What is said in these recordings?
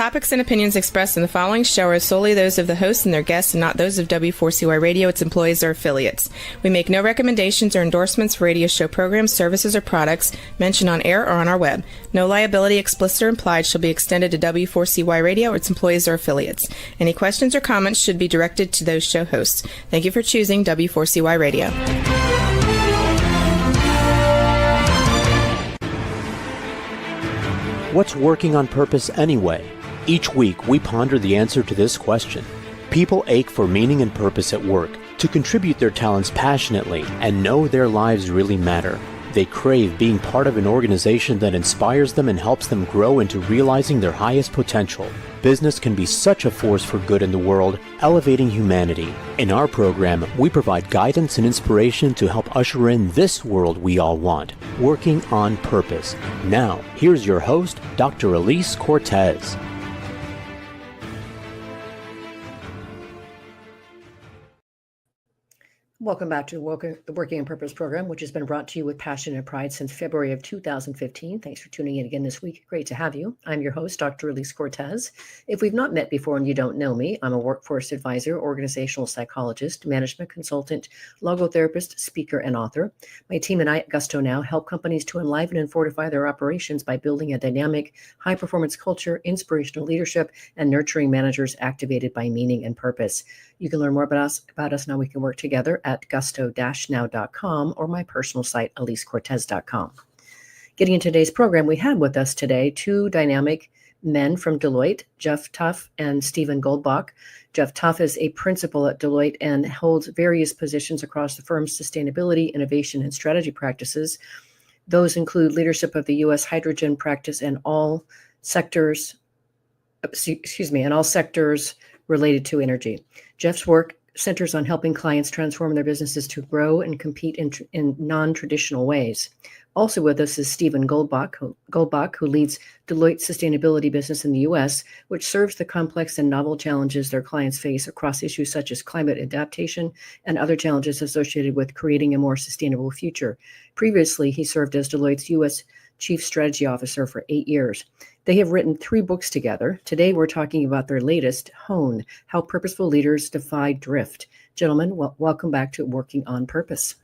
topics and opinions expressed in the following show are solely those of the hosts and their guests and not those of W4CY Radio, its employees, or affiliates. We make no recommendations or endorsements for radio show programs, services, or products mentioned on air or on our web. No liability, explicit or implied, shall be extended to W4CY Radio or its employees or affiliates. Any questions or comments should be directed to those show hosts. Thank you for choosing W4CY Radio. What's working on purpose anyway? Each week, we ponder the answer to this question. People ache for meaning and purpose at work, to contribute their talents passionately and know their lives really matter. They crave being part of an organization that inspires them and helps them grow into realizing their highest potential. Business can be such a force for good in the world, elevating humanity. In our program, we provide guidance and inspiration to help usher in this world we all want, working on purpose. Now, here's your host, Dr. Elise Cortez. Welcome back to the Working on Purpose program, which has been brought to you with passion and pride since February of 2015. Thanks for tuning in again this week. Great to have you. I'm your host, Dr. Elise Cortez. If we've not met before and you don't know me, I'm a workforce advisor, organizational psychologist, management consultant, logotherapist, speaker, and author. My team and I at Gusto Now help companies to enliven and fortify their operations by building a dynamic, high-performance culture, inspirational leadership, and nurturing managers activated by meaning and purpose. You can learn more about us and how we can work together at gusto-now.com or my personal site, elisecortez.com. Getting into today's program, we have with us today two dynamic men from Deloitte, Geoff Tuff and Stephen Goldbach. Geoff Tuff is a principal at Deloitte and holds various positions across the firm's sustainability, innovation, and strategy practices. Those include leadership of the U.S. hydrogen practice and all sectors related to energy. Geoff's work centers on helping clients transform their businesses to grow and compete in non-traditional ways. Also with us is Stephen Goldbach, who leads Deloitte's sustainability business in the U.S., which serves the complex and novel challenges their clients face across issues such as climate adaptation and other challenges associated with creating a more sustainable future. Previously, he served as Deloitte's U.S. Chief Strategy Officer for 8 years. They have written 3 books together. Today, we're talking about their latest, Hone, How Purposeful Leaders Defy Drift. Gentlemen, welcome back to Working on Purpose.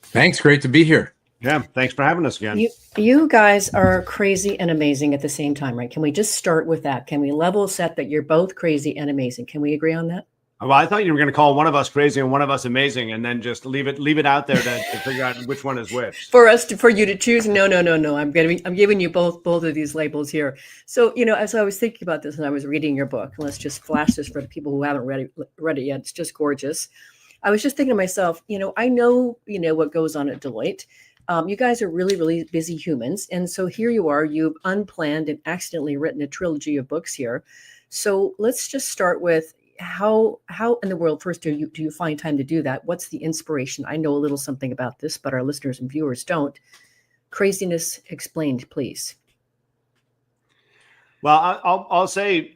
Thanks. Great to be here. Yeah, thanks for having us again. You guys are crazy and amazing at the same time, right? Can we just start with that? Can we level set that you're both crazy and amazing? Can we agree on that? Well, I thought you were going to call one of us crazy and one of us amazing, and then just leave it out there to figure out which one is which. For you to choose. No. I'm giving you both of these labels here. So, as I was thinking about this and I was reading your book, let's just flash this for the people who haven't read it yet. It's just gorgeous. I was just thinking to myself, I know, what goes on at Deloitte. You guys are really, really busy humans. And so here you are, you've unplanned and accidentally written a trilogy of books here. So let's just start with how in the world first do you find time to do that? What's the inspiration? I know a little something about this, but our listeners and viewers don't. Craziness explained, please. Well, I'll say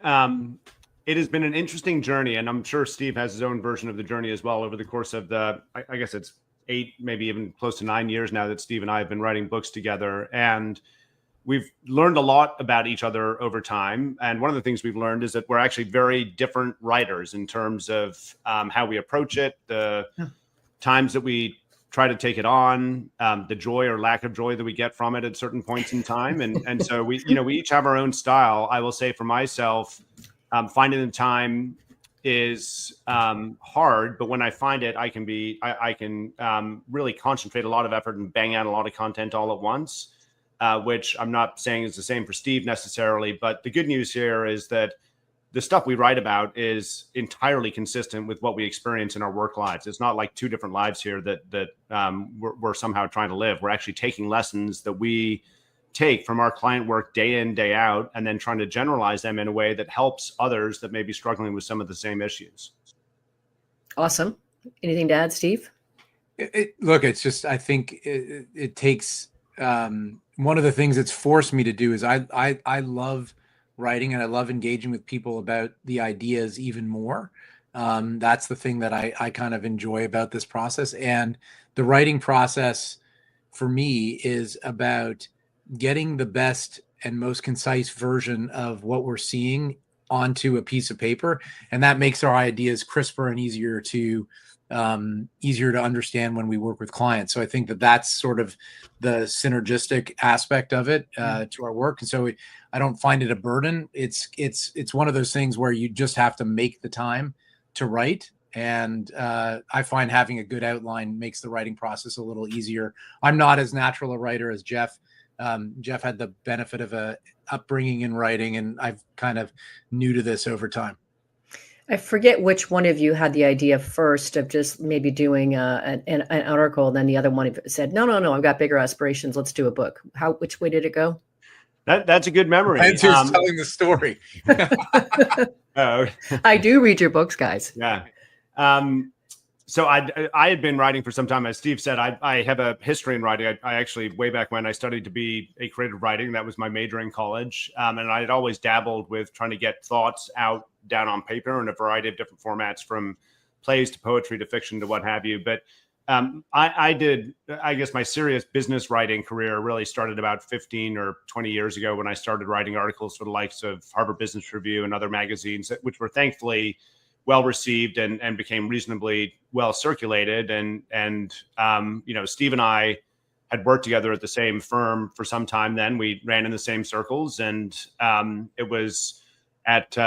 it has been an interesting journey, and I'm sure Steve has his own version of the journey as well over the course of I guess it's 8, maybe even close to 9 years now that Steve and I have been writing books together. And we've learned a lot about each other over time. And one of the things we've learned is that we're actually very different writers in terms of how we approach it, the times that we try to take it on, the joy or lack of joy that we get from it at certain points in time. And so we each have our own style. I will say for myself, finding the time is hard, but when I find it, I can really concentrate a lot of effort and bang out a lot of content all at once. Which I'm not saying is the same for Steve necessarily, but the good news here is that the stuff we write about is entirely consistent with what we experience in our work lives. It's not like 2 different lives here that we're somehow trying to live. We're actually taking lessons that we take from our client work day in, day out, and then trying to generalize them in a way that helps others that may be struggling with some of the same issues. Awesome. Anything to add, Steve? Look, it's just, I think it takes... one of the things it's forced me to do is I love writing and I love engaging with people about the ideas even more. That's the thing that I kind of enjoy about this process. And the writing process for me is about getting the best and most concise version of what we're seeing onto a piece of paper. And that makes our ideas crisper and easier to understand when we work with clients. So I think that that's sort of the synergistic aspect of it to our work. And so I don't find it a burden. It's one of those things where you just have to make the time to write. And I find having a good outline makes the writing process a little easier. I'm not as natural a writer as Geoff. Geoff had the benefit of a upbringing in writing, and I've kind of new to this over time. I forget which one of you had the idea first of just maybe doing an article. Then the other one said, no, I've got bigger aspirations. Let's do a book. Which way did it go? That's a good memory. That's who's telling the story. I do read your books, guys. Yeah. So I had been writing for some time. As Steve said, I have a history in writing. I actually, way back when I studied to be a creative writing, that was my major in college. And I had always dabbled with trying to get thoughts out down on paper in a variety of different formats, from plays to poetry to fiction to what have you. But I guess my serious business writing career really started about 15 or 20 years ago, when I started writing articles for the likes of Harvard Business Review and other magazines, which were thankfully well received and became reasonably well circulated. And Steve and I had worked together at the same firm for some time. Then we ran in the same circles, and it was after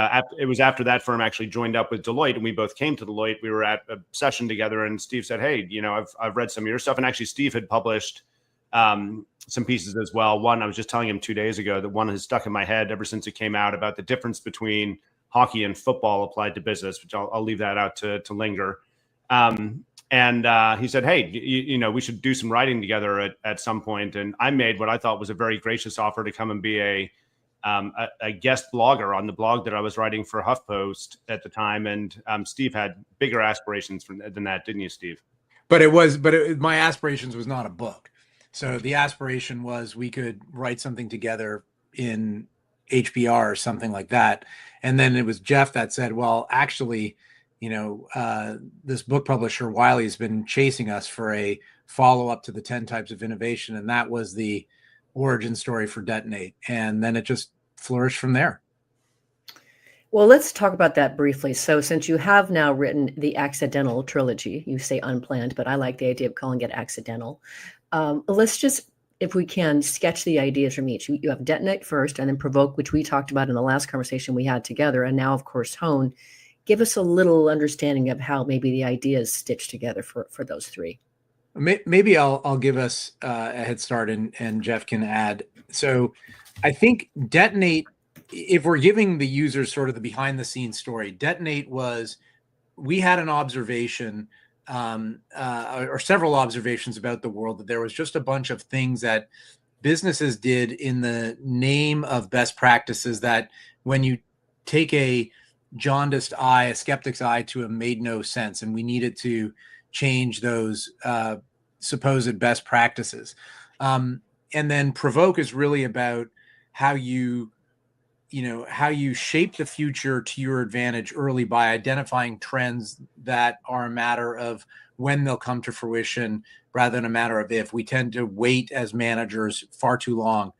that firm actually joined up with Deloitte, and we both came to Deloitte. We were at a session together, and Steve said, "Hey, I've read some of your stuff." And actually, Steve had published some pieces as well. One, I was just telling him 2 days ago that one has stuck in my head ever since it came out, about the difference between hockey and football applied to business, which I'll leave that out to linger. And he said, "Hey, we should do some writing together at some point." And I made what I thought was a very gracious offer to come and be a guest blogger on the blog that I was writing for HuffPost at the time. And Steve had bigger aspirations than that, didn't you, Steve? But my aspirations was not a book. So the aspiration was we could write something together in HBR or something like that. And then it was Geoff that said, well, actually, this book publisher, Wiley, has been chasing us for a follow-up to the 10 Types of Innovation. And that was the origin story for Detonate. And then it just flourished from there. Well, let's talk about that briefly. So since you have now written the Accidental trilogy, you say unplanned, but I like the idea of calling it accidental. Let's just, if we can, sketch the ideas from each. You have Detonate first, and then Provoke, which we talked about in the last conversation we had together, and now, of course, Hone. Give us a little understanding of how maybe the ideas stitch together for those three. Maybe I'll give us a head start, and Geoff can add. So I think Detonate, if we're giving the users sort of the behind the scenes story, Detonate was, we had an observation or several observations about the world, that there was just a bunch of things that businesses did in the name of best practices that, when you take a jaundiced eye, a skeptic's eye to them, made no sense. And we needed to change those supposed best practices. And then Provoke is really about how you shape the future to your advantage early by identifying trends that are a matter of when they'll come to fruition rather than a matter of if. We tend to wait as managers far too long.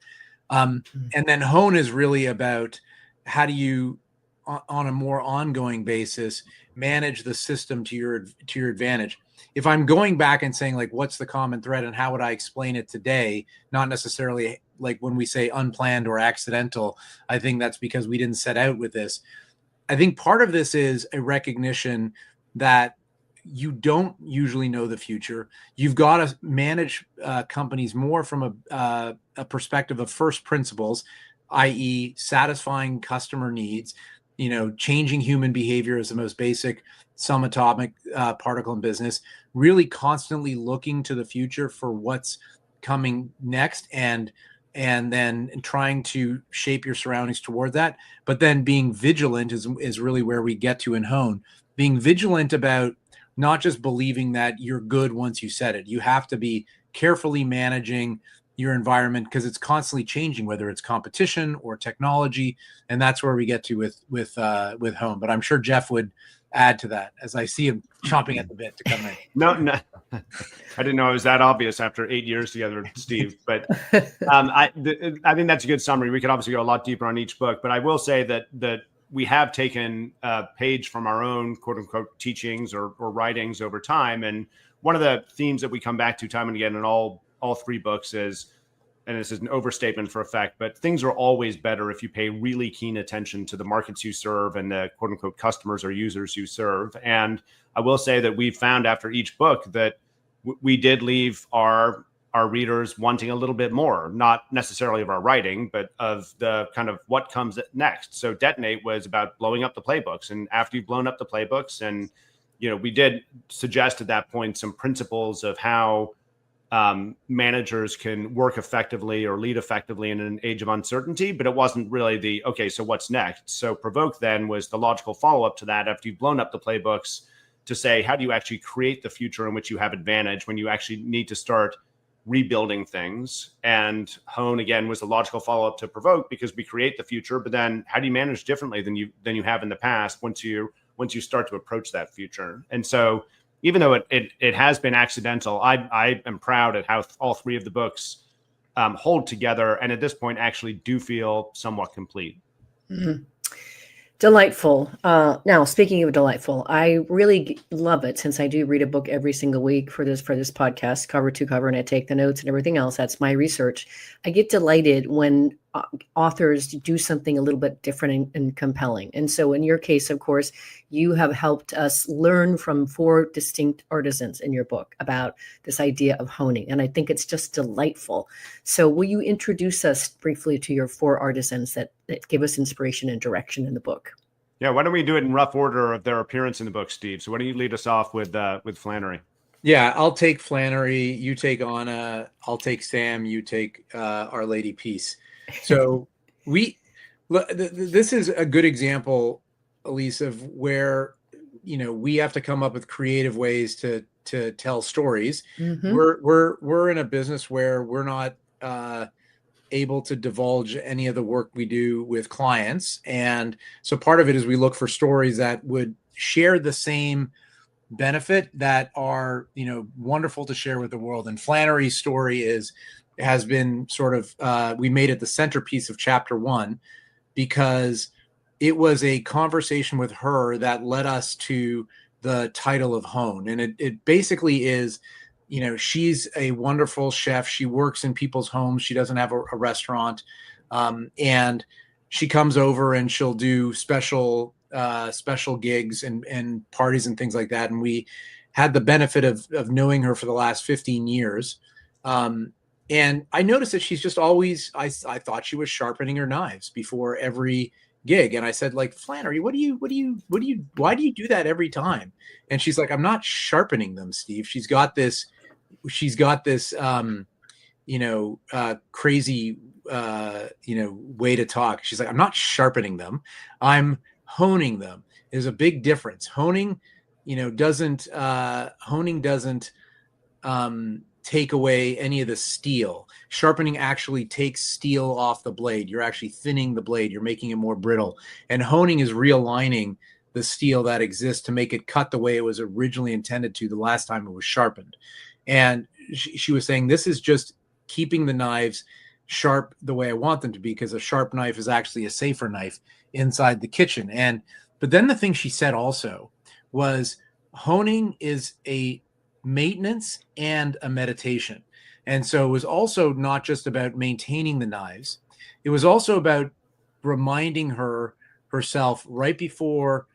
And then Hone is really about how do you, on a more ongoing basis, manage the system to your advantage. If I'm going back and saying, like, what's the common thread and how would I explain it today, not necessarily like when we say unplanned or accidental, I think that's because we didn't set out with this. I think part of this is a recognition that you don't usually know the future. You've got to manage companies more from a perspective of first principles, i.e. satisfying customer needs, changing human behavior is the most basic subatomic particle in business, really constantly looking to the future for what's coming next, and then trying to shape your surroundings toward that. But then being vigilant is really where we get to in Hone. Being vigilant about not just believing that you're good once you said it. You have to be carefully managing your environment, because it's constantly changing, whether it's competition or technology, and that's where we get to with home. But I'm sure Geoff would add to that, as I see him chomping at the bit to come in. No, I didn't know it was that obvious after 8 years together, Steve. But I think that's a good summary. We could obviously go a lot deeper on each book, but I will say that we have taken a page from our own quote unquote teachings or writings over time. And one of the themes that we come back to time and again in all three books is, and this is an overstatement for effect, but things are always better if you pay really keen attention to the markets you serve and the quote unquote customers or users you serve. And I will say that we've found after each book that we did leave our readers wanting a little bit more, not necessarily of our writing, but of the kind of what comes next. So Detonate was about blowing up the playbooks. And after you've blown up the playbooks, and, we did suggest at that point some principles of how managers can work effectively or lead effectively in an age of uncertainty, but it wasn't really okay, so what's next? So Provoke then was the logical follow-up to that after you've blown up the playbooks to say, how do you actually create the future in which you have advantage when you actually need to start rebuilding things? And Hone again was the logical follow-up to Provoke, because we create the future, but then how do you manage differently than you have in the past once you start to approach that future? And so even though it has been accidental, I am proud at how all three of the books hold together, and at this point actually do feel somewhat complete. Mm-hmm. Delightful. Now, speaking of delightful, I really love it, since I do read a book every single week for this podcast, cover to cover, and I take the notes and everything else. That's my research. I get delighted when authors do something a little bit different and compelling. And so in your case, of course, you have helped us learn from 4 distinct artisans in your book about this idea of honing. And I think it's just delightful. So will you introduce us briefly to your 4 artisans that give us inspiration and direction in the book? Yeah, why don't we do it in rough order of their appearance in the book, Steve? So why don't you lead us off with Flannery? Yeah, I'll take Flannery, you take Anna, I'll take Sam, you take Our Lady Peace. So this is a good example, Elise, of where, we have to come up with creative ways to tell stories. Mm-hmm. We're in a business where we're not able to divulge any of the work we do with clients. And so part of it is we look for stories that would share the same benefit, that are, wonderful to share with the world. And Flannery's story has been sort of, we made it the centerpiece of chapter 1, because it was a conversation with her that led us to the title of Hone. And it basically is, she's a wonderful chef. She works in people's homes. She doesn't have a restaurant. And she comes over and she'll do special gigs and parties and things like that. And we had the benefit of knowing her for the last 15 years. And I noticed that she's just always, I thought she was sharpening her knives before every gig. And I said, like, Flannery, why do you do that every time? And she's like, I'm not sharpening them, Steve. She's got this crazy, way to talk. She's like, I'm not sharpening them. I'm honing them. There's a big difference. Honing doesn't take away any of the steel. Sharpening actually takes steel off the blade. You're actually thinning the blade. You're making it more brittle. And honing is realigning the steel that exists to make it cut the way it was originally intended to the last time it was sharpened. And she was saying, this is just keeping the knives sharp the way I want them to be, because a sharp knife is actually a safer knife inside the kitchen. But then the thing she said also was, honing is a maintenance and a meditation. And so it was also not just about maintaining the knives. It was also about reminding herself right before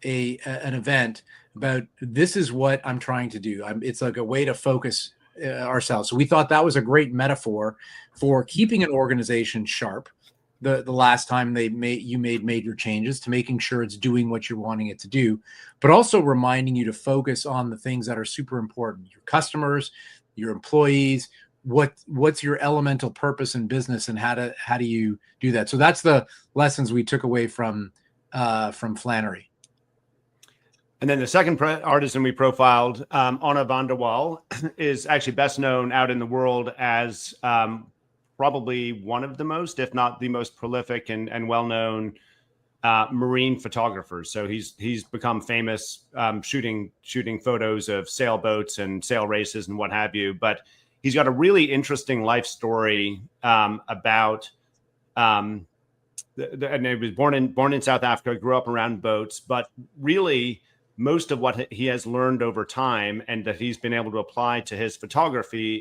an event about, this is what I'm trying to do. It's like a way to focus ourselves. So we thought that was a great metaphor for keeping an organization sharp the last time you made major changes, to making sure it's doing what you're wanting it to do, but also reminding you to focus on the things that are super important: your customers, your employees, what's your elemental purpose in business, and how do you do that? So that's the lessons we took away from Flannery. And then the second artisan we profiled, Anna van der Waal, is actually best known out in the world as probably one of the most, if not the most prolific and well-known marine photographers. So he's become famous shooting photos of sailboats and sail races and what have you. But he's got a really interesting life story about. And he was born in South Africa, grew up around boats, but really most of what he has learned over time and that he's been able to apply to his photography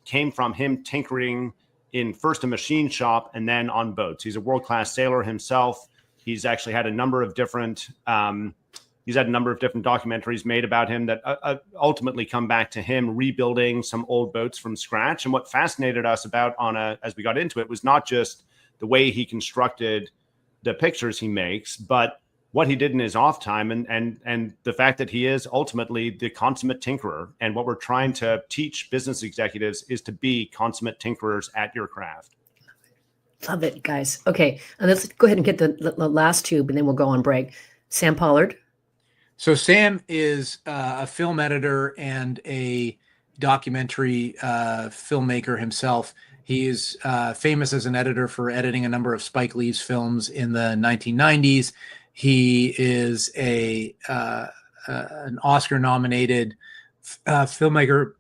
came from him tinkering in first a machine shop and then on boats. He's a world-class sailor himself. He's actually had a number of different documentaries made about him that ultimately come back to him rebuilding some old boats from scratch. And what fascinated us about Anna as we got into it was not just the way he constructed the pictures he makes, but what he did in his off time and the fact that he is ultimately the consummate tinkerer. And what we're trying to teach business executives is to be consummate tinkerers at your craft. Love it, guys. Okay, and let's go ahead and get the last two, and then we'll go on break. Sam Pollard. So Sam is a film editor and a documentary filmmaker himself. He is famous as an editor for editing a number of Spike Lee's films in the 1990s. He is an Oscar-nominated filmmaker.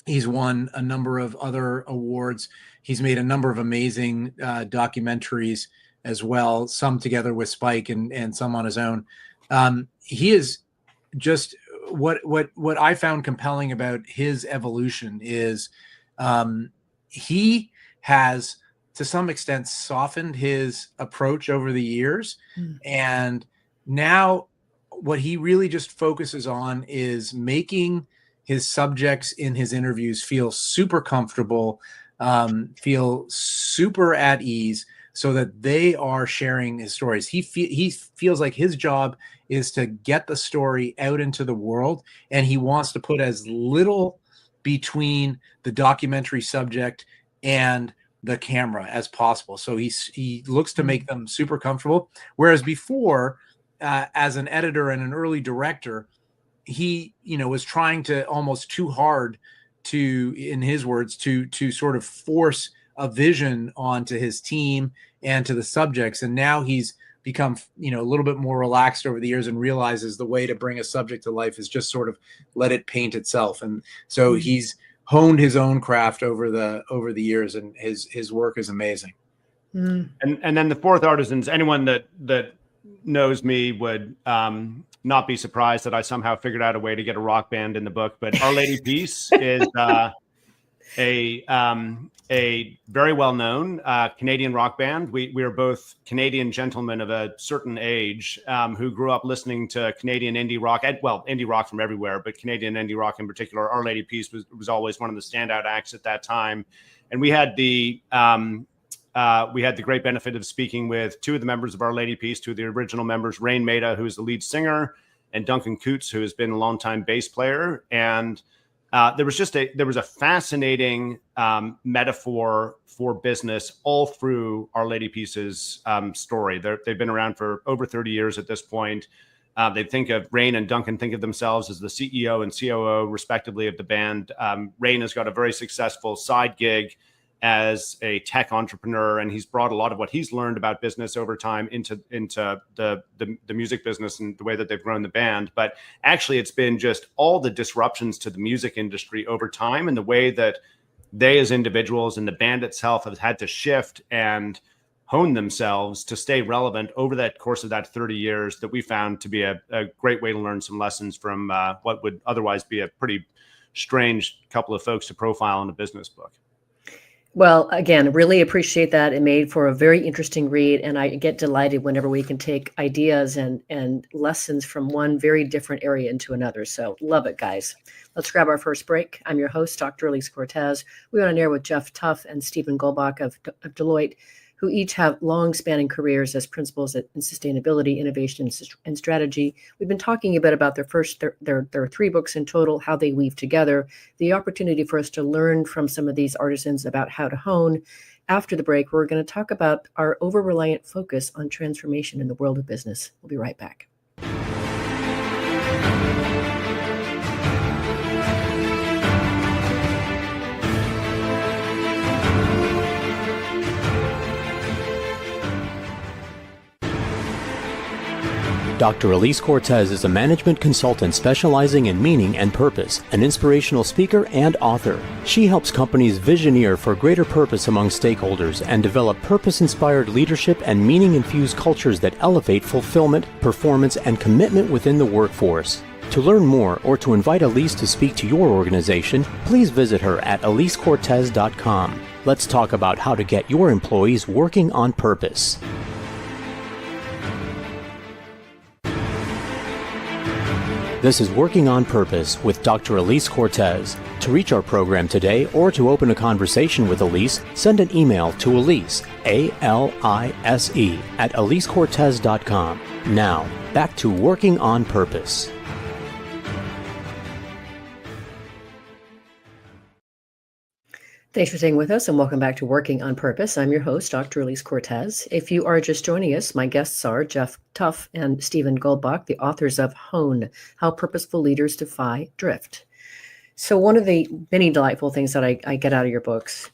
He's won a number of other awards. He's made a number of amazing documentaries as well, some together with Spike and some on his own. He is just what I found compelling about his evolution is he has to some extent softened his approach over the years. And now what he really just focuses on is making his subjects in his interviews feel super comfortable, feel super at ease, so that they are sharing his stories. He feels like his job is to get the story out into the world, and he wants to put as little between the documentary subject and the camera as possible. So he looks to make them super comfortable. Whereas before, as an editor and an early director, he was trying to almost too hard to, in his words, to sort of force a vision onto his team and to the subjects. And now he's become a little bit more relaxed over the years and realizes the way to bring a subject to life is just sort of let it paint itself. And so he's honed his own craft over the years, and his work is amazing. And then the fourth artisans, anyone that knows me would not be surprised that I somehow figured out a way to get a rock band in the book. But Our Lady Peace is a very well-known Canadian rock band. We are both Canadian gentlemen of a certain age who grew up listening to Canadian indie rock, indie rock from everywhere, but Canadian indie rock in particular. Our Lady Peace was always one of the standout acts at that time. And we had the great benefit of speaking with two of the members of Our Lady Peace, two of the original members, Rain Maida, who is the lead singer, and Duncan Coots, who has been a longtime bass player. And there was a fascinating metaphor for business all through Our Lady Peace's story. They've been around for over 30 years at this point. They think of Rain and Duncan think of themselves as the CEO and COO respectively of the band. Rain has got a very successful side gig as a tech entrepreneur, and he's brought a lot of what he's learned about business over time into the music business and the way that they've grown the band. But actually, it's been just all the disruptions to the music industry over time and the way that they as individuals and the band itself have had to shift and hone themselves to stay relevant over that course of that 30 years that we found to be a great way to learn some lessons from what would otherwise be a pretty strange couple of folks to profile in a business book. Well, again, really appreciate that. It made for a very interesting read, and I get delighted whenever we can take ideas and lessons from one very different area into another. So love it, guys. Let's grab our first break. I'm your host, Dr. Elise Cortez. We're on air with Geoff Tuff and Stephen Goldbach of Deloitte, who each have long-spanning careers as principals in sustainability, innovation, and strategy. We've been talking a bit about there are 3 books in total, how they weave together, the opportunity for us to learn from some of these artisans about how to hone. After the break, we're going to talk about our over-reliant focus on transformation in the world of business. We'll be right back. Dr. Elise Cortez is a management consultant specializing in meaning and purpose, an inspirational speaker and author. She helps companies visioneer for greater purpose among stakeholders and develop purpose-inspired leadership and meaning-infused cultures that elevate fulfillment, performance, and commitment within the workforce. To learn more or to invite Elise to speak to your organization, please visit her at elisecortez.com. Let's talk about how to get your employees working on purpose. This is Working on Purpose with Dr. Elise Cortez. To reach our program today or to open a conversation with Elise, send an email to Elise, A-L-I-S-E, at elisecortez.com. Now, back to Working on Purpose. Thanks for staying with us and welcome back to Working on Purpose. I'm your host, Dr. Elise Cortez. If you are just joining us, my guests are Geoff Tuff and Stephen Goldbach, the authors of Hone, How Purposeful Leaders Defy Drift. So one of the many delightful things that I get out of your books,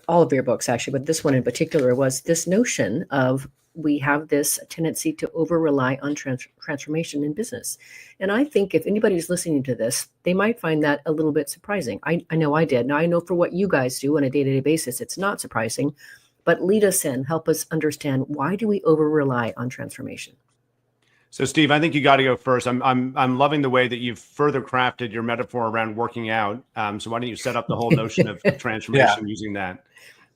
all of your books actually, but this one in particular, was this notion of we have this tendency to over-rely on transformation in business. And I think if anybody's listening to this, they might find that a little bit surprising. I know I did. Now, I know for what you guys do on a day-to-day basis, it's not surprising, but lead us in, help us understand, why do we over-rely on transformation? So, Steve, I think you got to go first. I'm loving the way that you've further crafted your metaphor around working out. So why don't you set up the whole notion of transformation using that?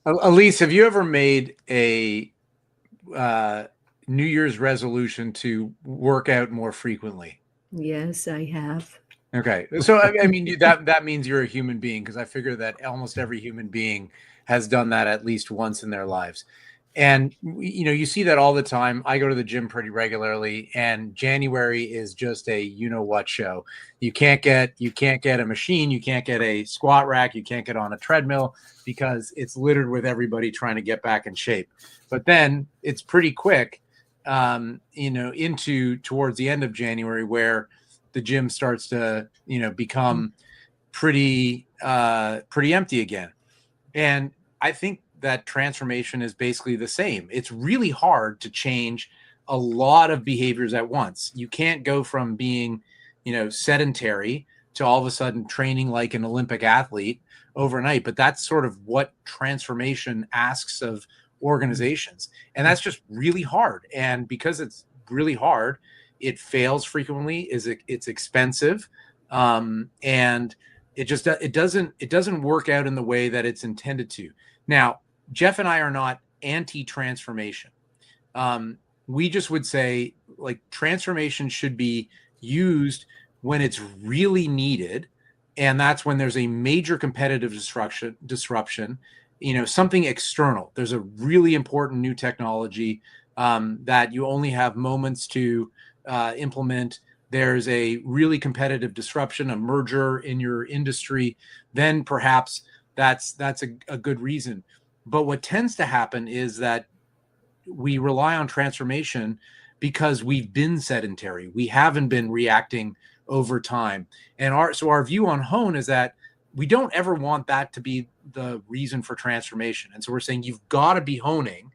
Elise, have you ever made a New Year's resolution to work out more frequently? Yes, I have. Okay. So, I mean, that means you're a human being, because I figure that almost every human being has done that at least once in their lives. And, you see that all the time. I go to the gym pretty regularly, and January is just a you-know-what show. You can't get a machine. You can't get a squat rack. You can't get on a treadmill because it's littered with everybody trying to get back in shape. But then it's pretty quick, into towards the end of January, where the gym starts to, become pretty empty again. And I think that transformation is basically the same. It's really hard to change a lot of behaviors at once. You can't go from being, sedentary to all of a sudden training like an Olympic athlete overnight. But that's sort of what transformation asks of organizations. And that's just really hard. And because it's really hard, it fails frequently, it's expensive. And it doesn't work out in the way that it's intended to. Now, Geoff and I are not anti-transformation. We just would say, like, transformation should be used when it's really needed. And that's when there's a major competitive disruption, something external. There's a really important new technology that you only have moments to implement. There's a really competitive disruption, a merger in your industry. Then perhaps that's a good reason. But what tends to happen is that we rely on transformation because we've been sedentary. We haven't been reacting over time. And our view on Hone is that we don't ever want that to be the reason for transformation. And so we're saying you've got to be honing,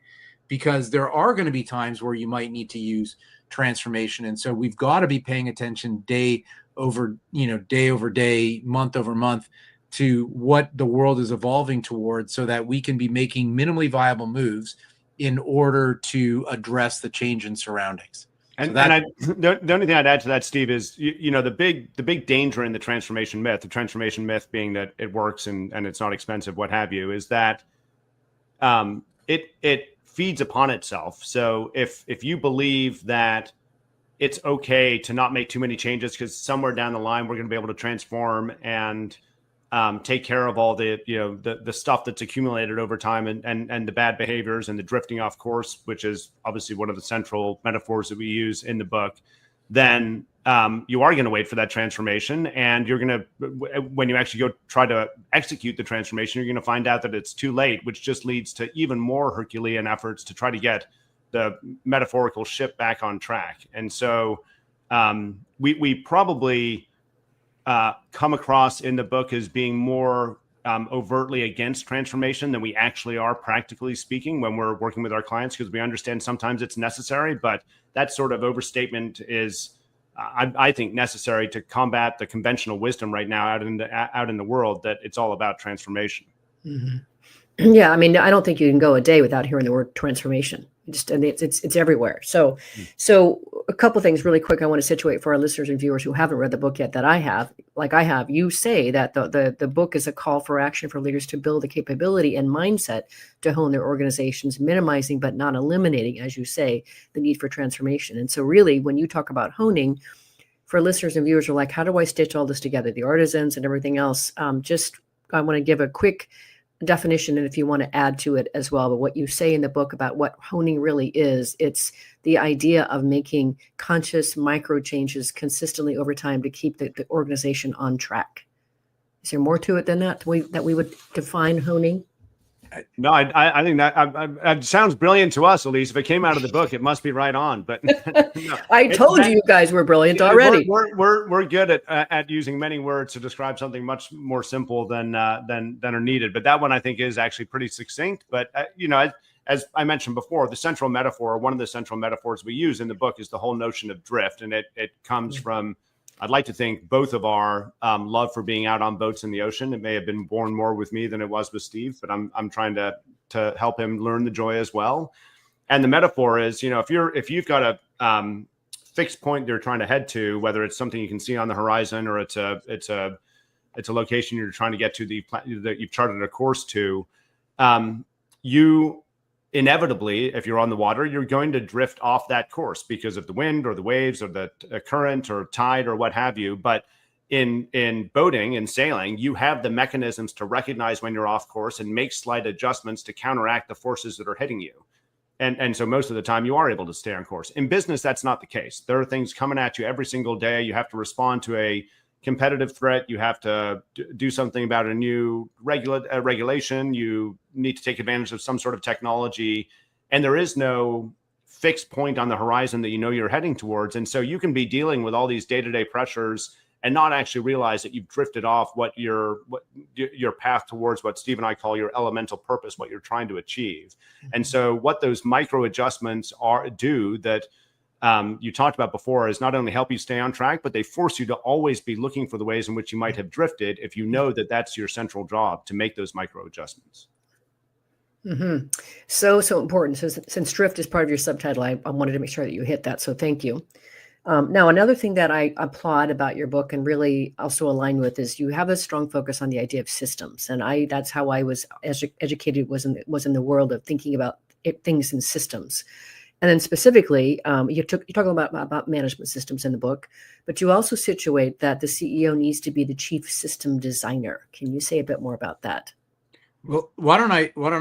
because there are going to be times where you might need to use transformation. And so we've got to be paying attention day over day, month over month, to what the world is evolving towards, so that we can be making minimally viable moves in order to address the change in surroundings. The only thing I'd add to that, Steve, is the big danger in the transformation myth being that it works and it's not expensive, what have you, is that it feeds upon itself. So if you believe that it's okay to not make too many changes because somewhere down the line we're going to be able to transform and take care of all the the stuff that's accumulated over time and the bad behaviors and the drifting off course, which is obviously one of the central metaphors that we use in the book, then you are going to wait for that transformation, and you're going to, when you actually go try to execute the transformation, you're going to find out that it's too late, which just leads to even more Herculean efforts to try to get the metaphorical ship back on track. And so we probably come across in the book as being more overtly against transformation than we actually are, practically speaking, when we're working with our clients, because we understand sometimes it's necessary, but that sort of overstatement is, I think, necessary to combat the conventional wisdom right now out in the world that it's all about transformation. Mm-hmm. Yeah, I mean, I don't think you can go a day without hearing the word transformation. It's everywhere. So a couple things really quick I want to situate for our listeners and viewers who haven't read the book yet that I have. You say that the book is a call for action for leaders to build a capability and mindset to hone their organizations, minimizing but not eliminating, as you say, the need for transformation. And so really, when you talk about honing, for listeners and viewers who are like, how do I stitch all this together, the artisans and everything else? I want to give a quick definition, and if you want to add to it as well, but what you say in the book about what honing really is, it's the idea of making conscious micro changes consistently over time to keep the organization on track. Is there more to it than that that we would define honing? No, I think that sounds brilliant to us, Elise. If it came out of the book, it must be right on. But no, I told you guys were brilliant already. We're good at using many words to describe something much more simple than are needed. But that one I think is actually pretty succinct. But as I mentioned before, the central metaphor, one of the central metaphors we use in the book, is the whole notion of drift, and it comes from, I'd like to think, both of our love for being out on boats in the ocean. It may have been born more with me than it was with Steve, but I'm trying to help him learn the joy as well. And the metaphor is, if you've got a fixed point you're trying to head to, whether it's something you can see on the horizon or it's a location you're trying to get to that you've charted a course to, you inevitably, if you're on the water, you're going to drift off that course because of the wind or the waves or the current or tide or what have you. But in boating and sailing, you have the mechanisms to recognize when you're off course and make slight adjustments to counteract the forces that are hitting you. And so most of the time you are able to stay on course. In business, that's not the case. There are things coming at you every single day. You have to respond to a competitive threat. You have to do something about a new regulation. You need to take advantage of some sort of technology. And there is no fixed point on the horizon that you're heading towards. And so you can be dealing with all these day-to-day pressures and not actually realize that you've drifted off what your path towards what Steve and I call your elemental purpose, what you're trying to achieve. And so what those micro adjustments do that you talked about before is not only help you stay on track, but they force you to always be looking for the ways in which you might have drifted if you know that that's your central job, to make those micro adjustments. Mm-hmm. So important. So since drift is part of your subtitle, I wanted to make sure that you hit that. So thank you. Now, another thing that I applaud about your book and really also align with is you have a strong focus on the idea of systems. And that's how I was educated, was in the world of thinking about things in systems. And then specifically, you talk about management systems in the book, but you also situate that the CEO needs to be the chief system designer. Can you say a bit more about that? Well, why don't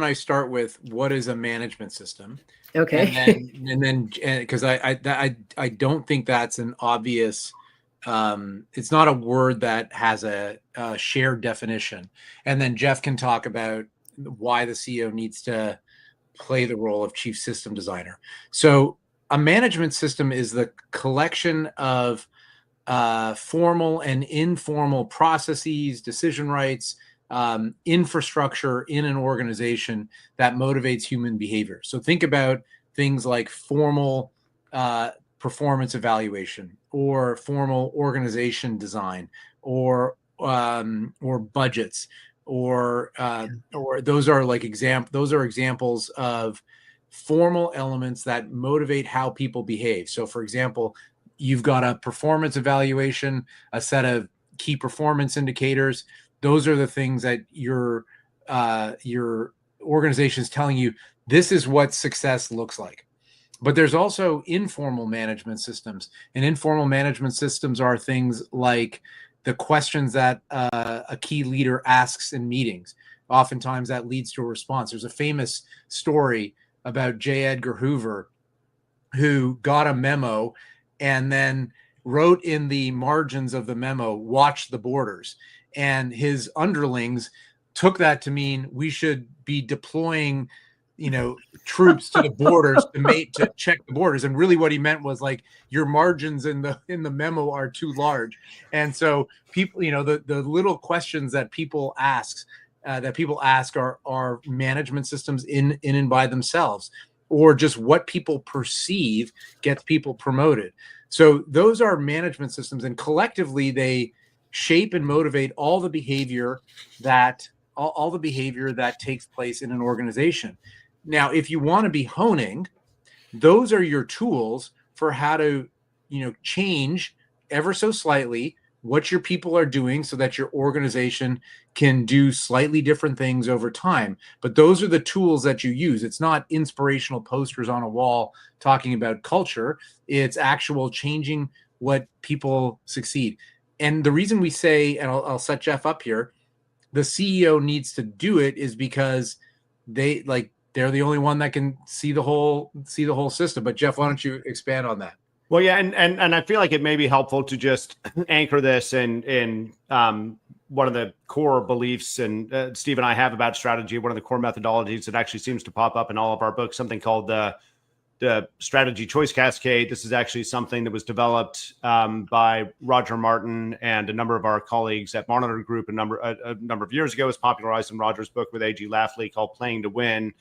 I start with what is a management system? Okay. And then because I don't think that's an obvious. It's not a word that has a shared definition. And then Geoff can talk about why the CEO needs to play the role of chief system designer. So a management system is the collection of formal and informal processes, decision rights, infrastructure in an organization that motivates human behavior. So think about things like formal performance evaluation, or formal organization design, or budgets, or those are examples of formal elements that motivate how people behave. So for example, you've got a performance evaluation, a set of key performance indicators. Those are the things that your organization is telling you, this is what success looks like. But there's also informal management systems, and informal management systems are things like the questions that a key leader asks in meetings. Oftentimes that leads to a response. There's a famous story about J. Edgar Hoover, who got a memo and then wrote in the margins of the memo, "Watch the borders." And his underlings took that to mean we should be deploying, troops to the borders to check the borders. And really what he meant was like your margins in the memo are too large. And so people, the little questions that people ask are management systems in and by themselves, or just what people perceive gets people promoted. So those are management systems, and collectively they shape and motivate all the behavior that takes place in an organization. Now, if you want to be honing, those are your tools for how to, change ever so slightly what your people are doing so that your organization can do slightly different things over time. But those are the tools that you use. It's not inspirational posters on a wall talking about culture. It's actual changing what people succeed. And the reason we say, and I'll set Geoff up here, the CEO needs to do it is because they're the only one that can see the whole system. But Geoff, why don't you expand on that? Well, yeah, and I feel like it may be helpful to just anchor this in one of the core beliefs, and Steve and I have about strategy. One of the core methodologies that actually seems to pop up in all of our books, something called the strategy choice cascade. This is actually something that was developed by Roger Martin and a number of our colleagues at Monitor Group a number of years ago. It was popularized in Roger's book with A.G. Lafley called Playing to Win.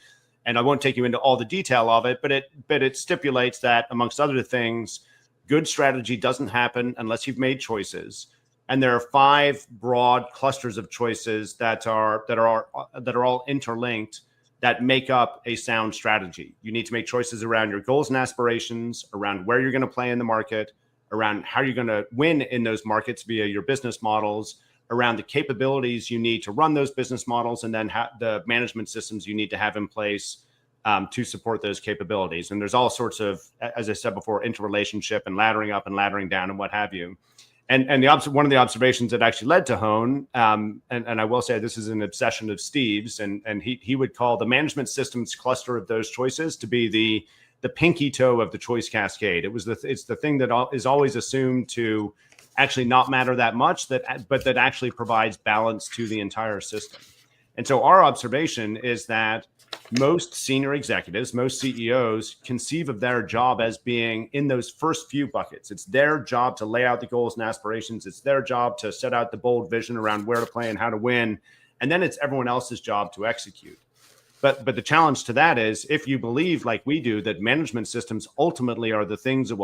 And I won't take you into all the detail of it, but it stipulates that, amongst other things, good strategy doesn't happen unless you've made choices. And there are 5 broad clusters of choices that are all interlinked that make up a sound strategy. You need to make choices around your goals and aspirations, around where you're going to play in the market, around how you're going to win in those markets via your business models, around the capabilities you need to run those business models, and then the management systems you need to have in place to support those capabilities. And there's all sorts of, as I said before, interrelationship and laddering up and laddering down and what have you. And one of the observations that actually led to Hone, and I will say this is an obsession of Steve's, and he would call the management systems cluster of those choices to be the pinky toe of the choice cascade. It's the thing that is always assumed to actually not matter that much, but that actually provides balance to the entire system. And so our observation is that most senior executives, most CEOs conceive of their job as being in those first few buckets. It's their job to lay out the goals and aspirations. It's their job to set out the bold vision around where to play and how to win. And then it's everyone else's job to execute. But the challenge to that is, if you believe, like we do, that management systems ultimately are the things that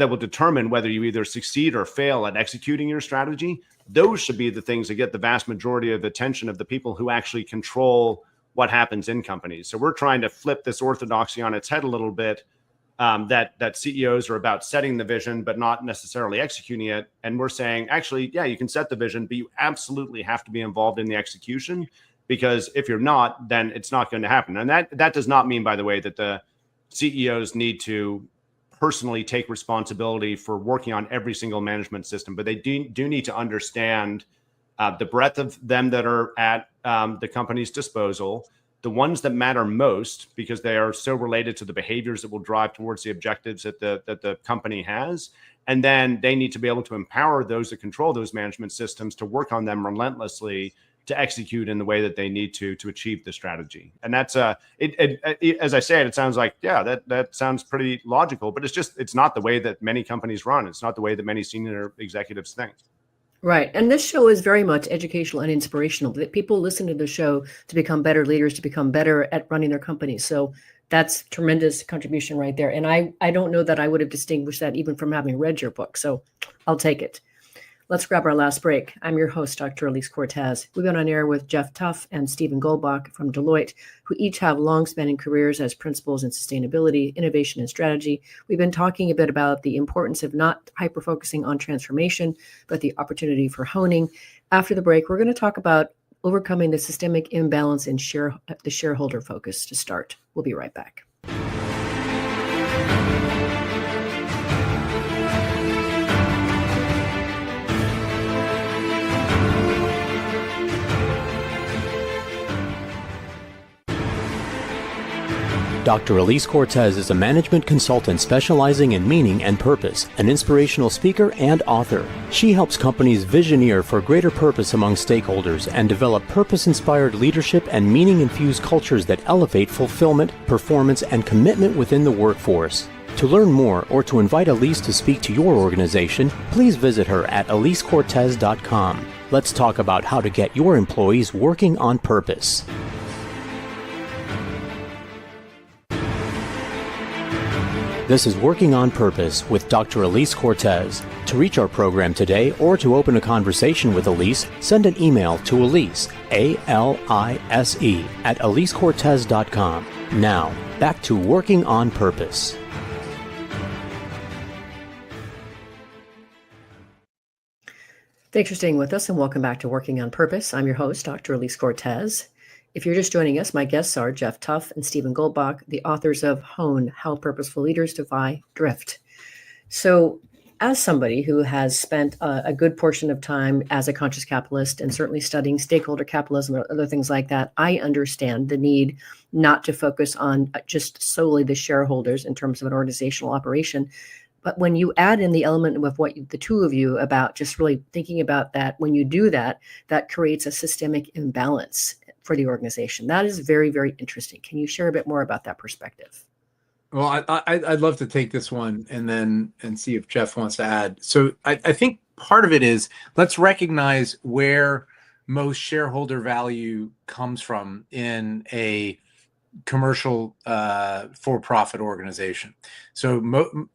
will determine whether you either succeed or fail at executing your strategy, those should be the things that get the vast majority of the attention of the people who actually control what happens in companies. So we're trying to flip this orthodoxy on its head a little bit, that CEOs are about setting the vision, but not necessarily executing it. And we're saying, actually, yeah, you can set the vision, but you absolutely have to be involved in the execution, because if you're not, then it's not going to happen. And that does not mean, by the way, that the CEOs need to personally take responsibility for working on every single management system, but they do need to understand the breadth of them that are at the company's disposal, the ones that matter most because they are so related to the behaviors that will drive towards the objectives that the company has. And then they need to be able to empower those that control those management systems to work on them relentlessly to execute in the way that they need to achieve the strategy. And that's as I said, it sounds like, yeah, that sounds pretty logical, but it's not the way that many companies run. It's not the way that many senior executives think. Right. And this show is very much educational and inspirational. People listen to the show to become better leaders, to become better at running their companies. So that's tremendous contribution right there. And I don't know that I would have distinguished that even from having read your book. So I'll take it. Let's grab our last break. I'm your host, Dr. Elise Cortez. We've been on air with Geoff Tuff and Stephen Goldbach from Deloitte, who each have long-spanning careers as principals in sustainability, innovation, and strategy. We've been talking a bit about the importance of not hyper-focusing on transformation, but the opportunity for honing. After the break, we're going to talk about overcoming the systemic imbalance in the shareholder focus to start. We'll be right back. Dr. Elise Cortez is a management consultant specializing in meaning and purpose, an inspirational speaker and author. She helps companies visioneer for greater purpose among stakeholders and develop purpose-inspired leadership and meaning-infused cultures that elevate fulfillment, performance, and commitment within the workforce. To learn more or to invite Elise to speak to your organization, please visit her at elisecortez.com. Let's talk about how to get your employees working on purpose. This is Working on Purpose with Dr. Elise Cortez. To reach our program today or to open a conversation with Elise, send an email to Elise, A-L-I-S-E, at elisecortez.com. Now, back to Working on Purpose. Thanks for staying with us and welcome back to Working on Purpose. I'm your host, Dr. Elise Cortez. If you're just joining us, my guests are Geoff Tuff and Stephen Goldbach, the authors of Hone, How Purposeful Leaders Defy Drift. So as somebody who has spent a good portion of time as a conscious capitalist and certainly studying stakeholder capitalism or other things like that, I understand the need not to focus on just solely the shareholders in terms of an organizational operation. But when you add in the element with what the two of you about just really thinking about that, when you do that, that creates a systemic imbalance for the organization. That is very, very interesting. Can you share a bit more about that perspective? Well, I'd love to take this one and see if Geoff wants to add. So I think part of it is, let's recognize where most shareholder value comes from in a commercial for-profit organization. So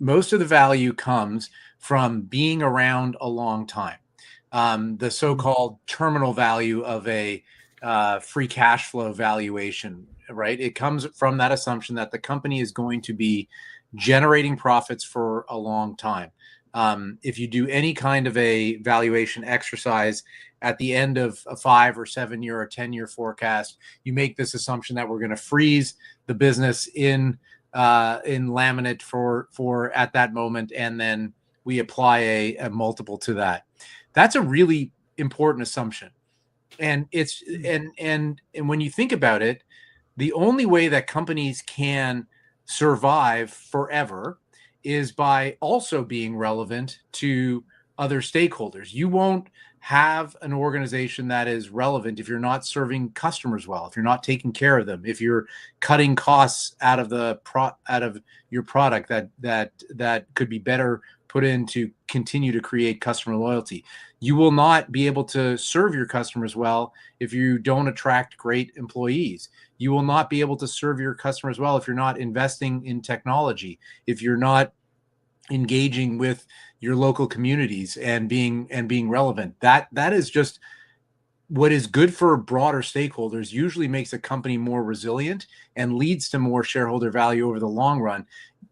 most of the value comes from being around a long time. The so-called terminal value of a free cash flow valuation, right? It comes from that assumption that the company is going to be generating profits for a long time. If you do any kind of a valuation exercise at the end of a 5 or 7 year or 10-year forecast, you make this assumption that we're going to freeze the business in laminate for at that moment, and then we apply a multiple to that. That's a really important assumption. And it's and when you think about it, the only way that companies can survive forever is by also being relevant to other stakeholders. You won't have an organization that is relevant if you're not serving customers well, if you're not taking care of them, if you're cutting costs out of your product that could be better put in to continue to create customer loyalty. You will not be able to serve your customers well if you don't attract great employees. You will not be able to serve your customers well if you're not investing in technology, if you're not engaging with your local communities and being relevant. That is just what is good for broader stakeholders, usually makes a company more resilient and leads to more shareholder value over the long run.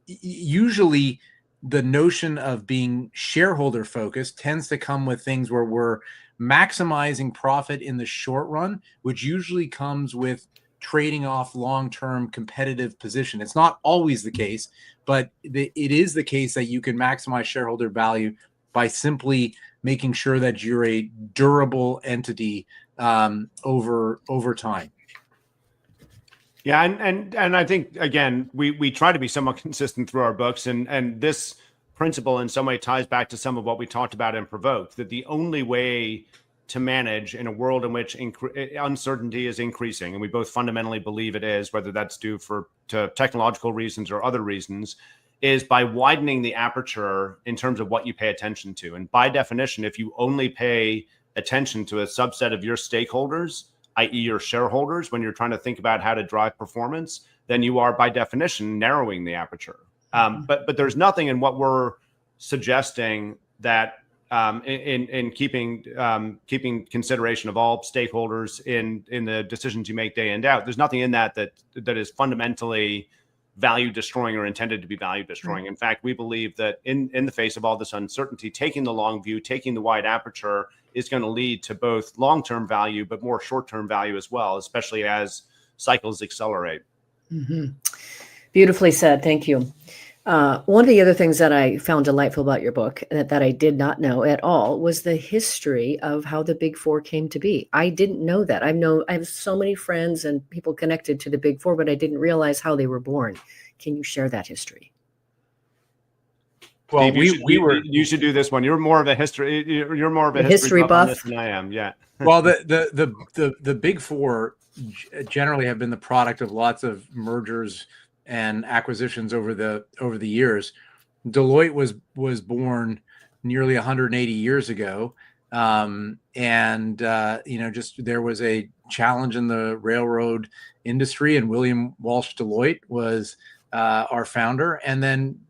Usually the notion of being shareholder focused tends to come with things where we're maximizing profit in the short run, which usually comes with trading off long-term competitive position. It's not always the case, but it is the case that you can maximize shareholder value by simply making sure that you're a durable entity over time. Yeah, and I think, again, we try to be somewhat consistent through our books, and this principle in some way ties back to some of what we talked about in Provoked, that the only way to manage in a world in which uncertainty is increasing, and we both fundamentally believe it is, whether that's due to technological reasons or other reasons, is by widening the aperture in terms of what you pay attention to. And by definition, if you only pay attention to a subset of your stakeholders, i.e. your shareholders, when you're trying to think about how to drive performance, then you are by definition narrowing the aperture. But there's nothing in what we're suggesting that in keeping consideration of all stakeholders in the decisions you make day in, day out, there's nothing in that is fundamentally value destroying or intended to be value destroying. In fact, we believe that in the face of all this uncertainty, taking the long view, taking the wide aperture is going to lead to both long-term value, but more short-term value as well, especially as cycles accelerate. Mm-hmm. Beautifully said. Thank you. One of the other things that I found delightful about your book that I did not know at all was the history of how the Big Four came to be. I didn't know that. I have so many friends and people connected to the Big Four, but I didn't realize how they were born. Can you share that history? Well, Steve, you should do this one. You're more of a history. You're more of a history buff on this than I am. Yeah. Well, the Big Four generally have been the product of lots of mergers and acquisitions over the years. Deloitte was born nearly 180 years ago, just there was a challenge in the railroad industry, and William Walsh Deloitte was our founder. And then,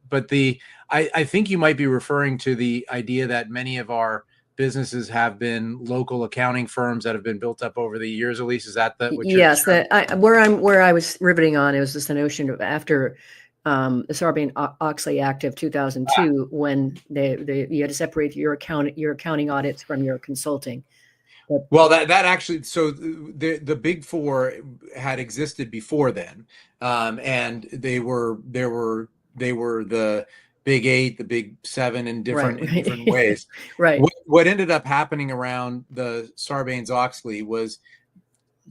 I think you might be referring to the idea that many of our businesses have been local accounting firms that have been built up over the years. Elise, is that what you're yes? Where I was riveting on, it was just the notion of after the Sarbanes-Oxley Act of 2002, when you had to separate your accounting audits from your consulting. Well, that actually, so the Big Four had existed before then, and they were the Big Eight, the Big Seven in different ways. Right. What ended up happening around the Sarbanes-Oxley was,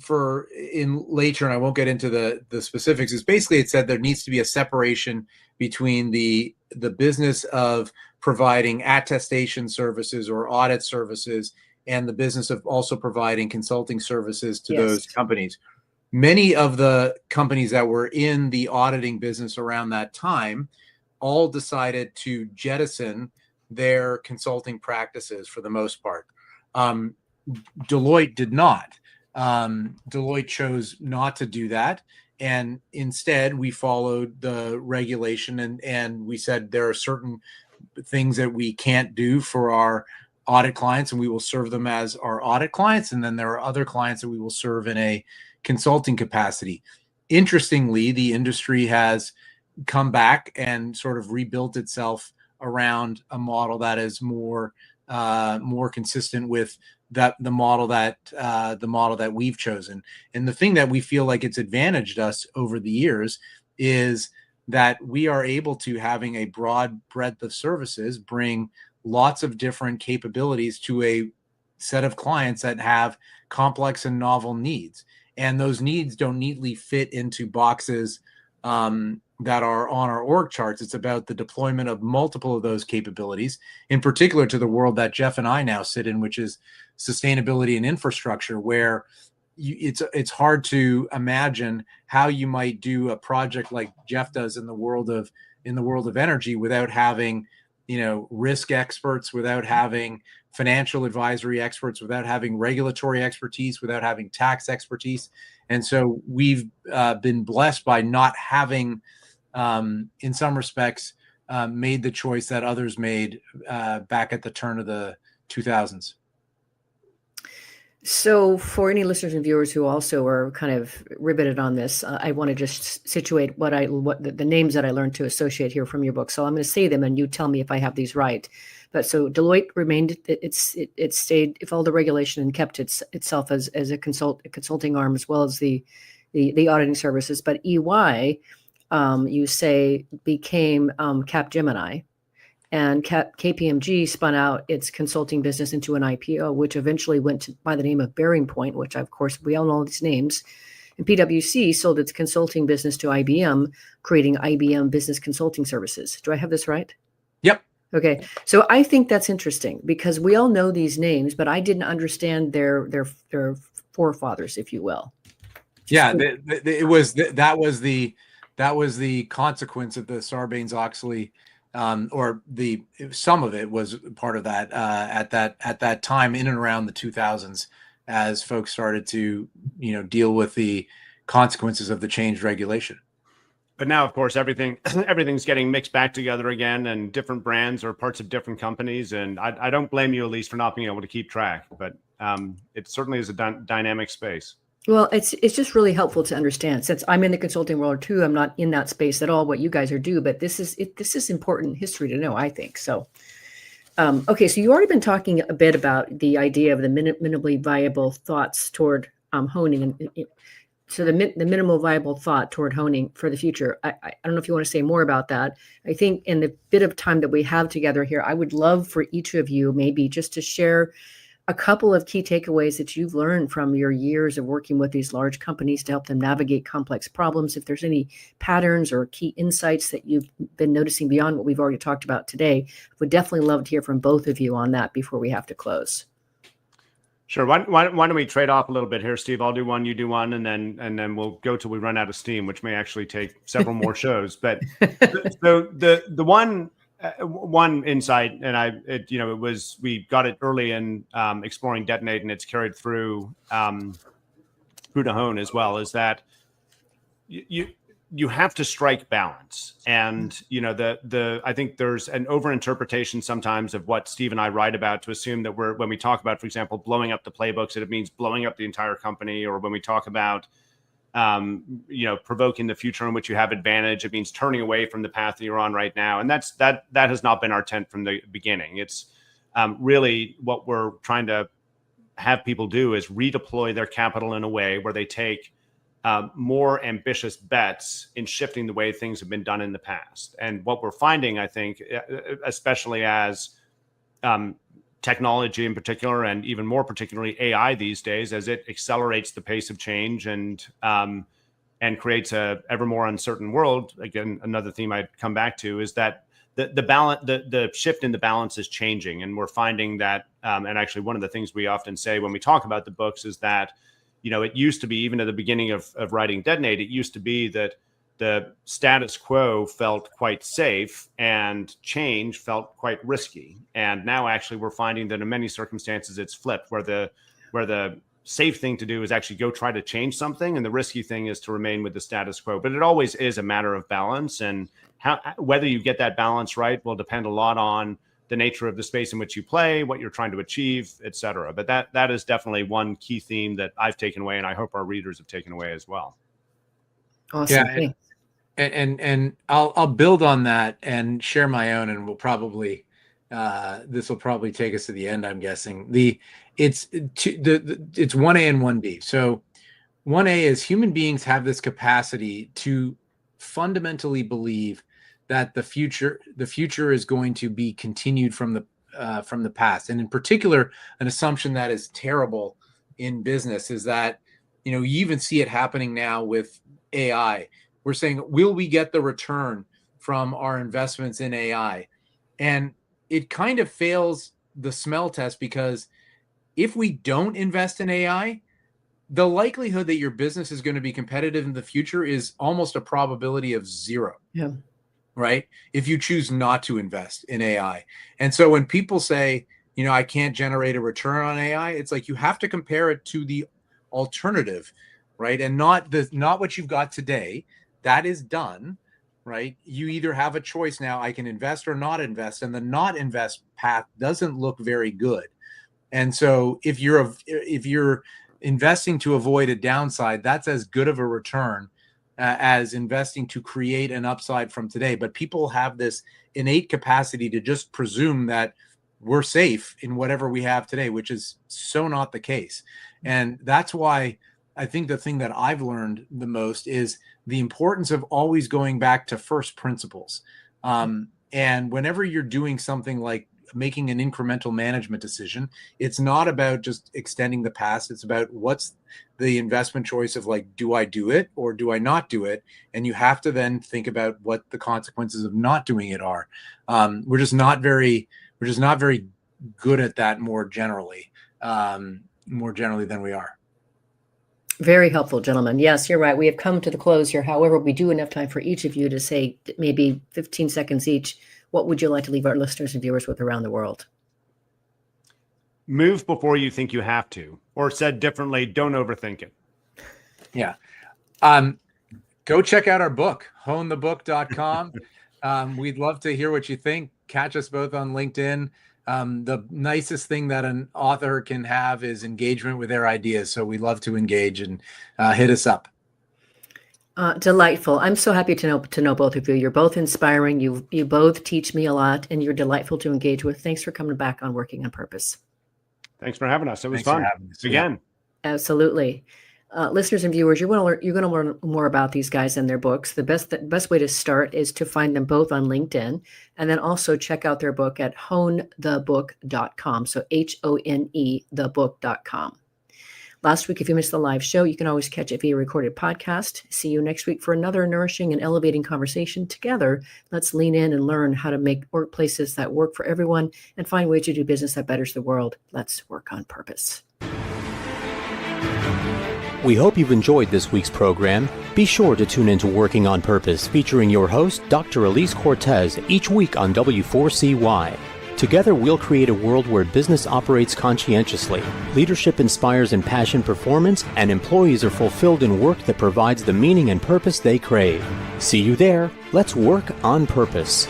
in later, and I won't get into the specifics, is basically it said there needs to be a separation between the business of providing attestation services or audit services and the business of also providing consulting services to those companies. Many of the companies that were in the auditing business around that time all decided to jettison their consulting practices for the most part. Deloitte did not. Deloitte chose not to do that. And instead, we followed the regulation and we said there are certain things that we can't do for our audit clients, and we will serve them as our audit clients. And then there are other clients that we will serve in a consulting capacity. Interestingly, the industry has come back and sort of rebuilt itself around a model that is more consistent with the model that we've chosen. And the thing that we feel like it's advantaged us over the years is that we are able to, having a broad breadth of services, bring lots of different capabilities to a set of clients that have complex and novel needs. And those needs don't neatly fit into boxes that are on our org charts. It's about the deployment of multiple of those capabilities, in particular to the world that Geoff and I now sit in, which is sustainability and infrastructure, where it's hard to imagine how you might do a project like Geoff does in the world of energy without having, risk experts, without having financial advisory experts, without having regulatory expertise, without having tax expertise. And so we've been blessed by not having, in some respects, made the choice that others made back at the turn of the 2000s. So for any listeners and viewers who also are kind of riveted on this, I want to just situate what the names that I learned to associate here from your book. So I'm going to say them and you tell me if I have these right. But so Deloitte remained, it stayed, it followed the regulation and kept itself as a consulting arm, as well as the auditing services. But EY, you say, became Capgemini. And KPMG spun out its consulting business into an IPO, which eventually went by the name of Bearing Point, which, of course, we all know these names. And PwC sold its consulting business to IBM, creating IBM Business Consulting Services. Do I have this right? Yep. Okay. So I think that's interesting because we all know these names, but I didn't understand their forefathers, if you will. Yeah, that was the consequence of the Sarbanes-Oxley. Or some of it was part of that at that time in and around the 2000s, as folks started to deal with the consequences of the changed regulation. But now, of course, everything's getting mixed back together again, and different brands or parts of different companies. And I don't blame you, Elise, for not being able to keep track. But it certainly is a dynamic space. Well, it's just really helpful to understand, since I'm in the consulting world too. I'm not in that space at all, what you guys are doing, but this is important history to know, I think. So, okay, so you already been talking a bit about the idea of the minimally viable thoughts toward honing. And so the minimal viable thought toward honing for the future. I don't know if you want to say more about that. I think in the bit of time that we have together here, I would love for each of you maybe just to share a couple of key takeaways that you've learned from your years of working with these large companies to help them navigate complex problems. If there's any patterns or key insights that you've been noticing beyond what we've already talked about today, would definitely love to hear from both of you on that before we have to close. Sure. Why don't we trade off a little bit here, Steve? I'll do one, you do one, and then we'll go till we run out of steam, which may actually take several more shows. But so the one insight, and we got it early in exploring Detonate, and it's carried through to Hone as well, is that you have to strike balance. And, I think there's an overinterpretation sometimes of what Steve and I write about to assume that when we talk about, for example, blowing up the playbooks, that it means blowing up the entire company, or when we talk about, provoking the future in which you have advantage, it means turning away from the path that you're on right now. And that has not been our intent from the beginning. It's really what we're trying to have people do is redeploy their capital in a way where they take more ambitious bets in shifting the way things have been done in the past. And what we're finding, I think, especially as technology in particular, and even more particularly AI these days, as it accelerates the pace of change and creates a ever more uncertain world. Again, another theme I'd come back to is that the shift in the balance is changing, and we're finding that. And actually, one of the things we often say when we talk about the books is that, it used to be, even at the beginning of writing Detonate, it used to be that the status quo felt quite safe and change felt quite risky. And now actually we're finding that in many circumstances it's flipped, where the safe thing to do is actually go try to change something, and the risky thing is to remain with the status quo. But it always is a matter of balance, and whether you get that balance right will depend a lot on the nature of the space in which you play, what you're trying to achieve, et cetera. But that is definitely one key theme that I've taken away, and I hope our readers have taken away as well. Awesome. Yeah, and I'll build on that and share my own, and we'll probably this will probably take us to the end, I'm guessing. It's 1A and 1B. So 1A is human beings have this capacity to fundamentally believe that the future is going to be continued from the past. And in particular, an assumption that is terrible in business is that, you even see it happening now with AI. We're saying, will we get the return from our investments in AI? And it kind of fails the smell test, because if we don't invest in AI, the likelihood that your business is going to be competitive in the future is almost a probability of 0. Yeah. Right? If you choose not to invest in AI. And so when people say, I can't generate a return on AI, it's like you have to compare it to the alternative, right? And not what you've got today. That is done, right? You either have a choice now, I can invest or not invest, and the not invest path doesn't look very good. And so if you're investing to avoid a downside, that's as good of a return as investing to create an upside from today. But people have this innate capacity to just presume that we're safe in whatever we have today, which is so not the case. And that's why I think the thing that I've learned the most is the importance of always going back to first principles. And whenever you're doing something like making an incremental management decision, it's not about just extending the past. It's about what's the investment choice of, like, do I do it or do I not do it? And you have to then think about what the consequences of not doing it are. We're just not very good at that more generally than we are. Very helpful, gentlemen. Yes, you're right. We have come to the close here. However, we do enough time for each of you to say maybe 15 seconds each. What would you like to leave our listeners and viewers with around the world? Move before you think you have to, or said differently, don't overthink it. Yeah. Go check out our book, honethebook.com. We'd love to hear what you think. Catch us both on LinkedIn. The nicest thing that an author can have is engagement with their ideas. So we love to engage, and hit us up. Delightful. I'm so happy to know both of you. You're both inspiring. You both teach me a lot, and you're delightful to engage with. Thanks for coming back on Working on Purpose. Thanks for having us. It was fun. Again. Absolutely. Listeners and viewers, you're going to learn more about these guys and their books. The best way to start is to find them both on LinkedIn, and then also check out their book at honethebook.com. So HONE, thebook.com. Last week, if you missed the live show, you can always catch it via recorded podcast. See you next week for another nourishing and elevating conversation. Together, let's lean in and learn how to make workplaces that work for everyone and find ways to do business that betters the world. Let's work on purpose. We hope you've enjoyed this week's program. Be sure to tune into Working on Purpose, featuring your host, Dr. Elise Cortez, each week on W4CY. Together, we'll create a world where business operates conscientiously, leadership inspires impassioned performance, and employees are fulfilled in work that provides the meaning and purpose they crave. See you there. Let's work on purpose.